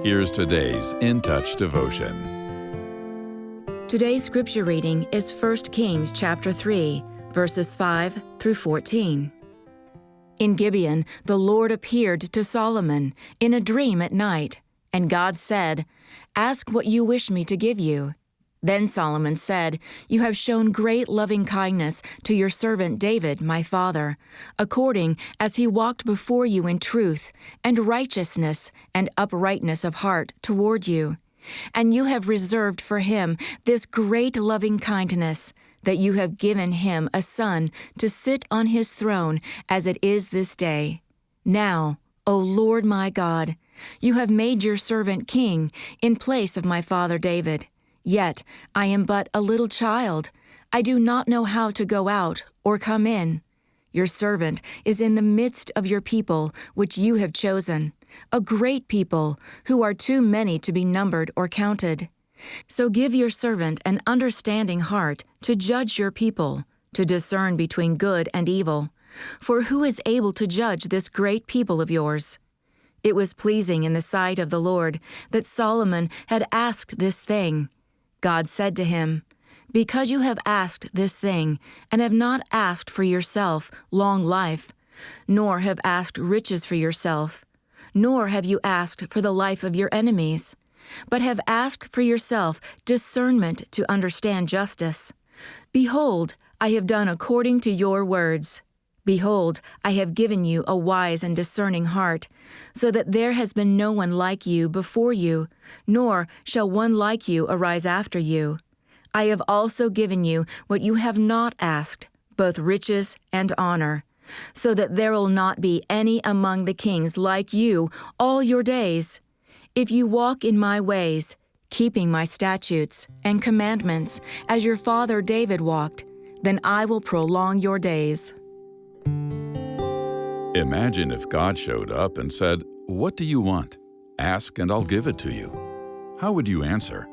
Here's today's In Touch devotion. Today's scripture reading is 1 Kings chapter 3, verses 5 through 14. In Gibeon, the Lord appeared to Solomon in a dream at night, and God said, "Ask what you wish me to give you." Then Solomon said, "You have shown great loving kindness to your servant David, my father, according as he walked before you in truth and righteousness and uprightness of heart toward you. And you have reserved for him this great loving kindness, that you have given him a son to sit on his throne as it is this day. Now, O Lord my God, you have made your servant king in place of my father David. Yet I am but a little child. I do not know how to go out or come in. Your servant is in the midst of your people, which you have chosen, a great people, who are too many to be numbered or counted. So give your servant an understanding heart to judge your people, to discern between good and evil. For who is able to judge this great people of yours?" It was pleasing in the sight of the Lord that Solomon had asked this thing. God said to him, "Because you have asked this thing, and have not asked for yourself long life, nor have asked riches for yourself, nor have you asked for the life of your enemies, but have asked for yourself discernment to understand justice. Behold, I have done according to your words. Behold, I have given you a wise and discerning heart, so that there has been no one like you before you, nor shall one like you arise after you. I have also given you what you have not asked, both riches and honor, so that there will not be any among the kings like you all your days. If you walk in my ways, keeping my statutes and commandments, as your father David walked, then I will prolong your days." Imagine if God showed up and said, "What do you want? Ask and I'll give it to you." How would you answer?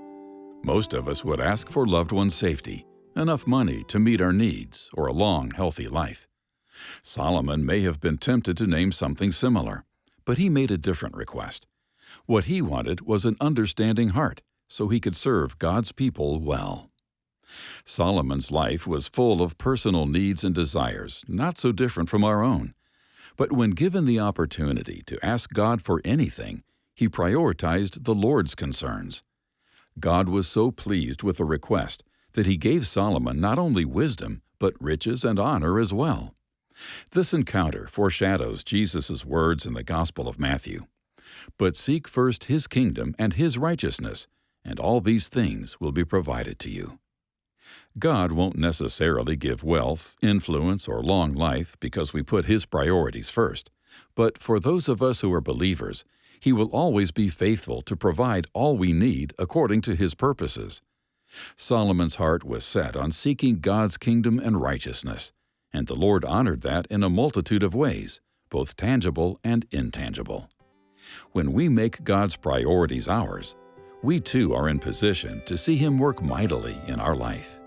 Most of us would ask for loved ones' safety, enough money to meet our needs, or a long, healthy life. Solomon may have been tempted to name something similar, but he made a different request. What he wanted was an understanding heart, so he could serve God's people well. Solomon's life was full of personal needs and desires, not so different from our own. But when given the opportunity to ask God for anything, he prioritized the Lord's concerns. God was so pleased with the request that he gave Solomon not only wisdom, but riches and honor as well. This encounter foreshadows Jesus' words in the Gospel of Matthew. "But seek first his kingdom and his righteousness, and all these things will be provided to you." God won't necessarily give wealth, influence, or long life because we put his priorities first. But for those of us who are believers, he will always be faithful to provide all we need according to his purposes. Solomon's heart was set on seeking God's kingdom and righteousness, and the Lord honored that in a multitude of ways, both tangible and intangible. When we make God's priorities ours, we too are in position to see him work mightily in our life.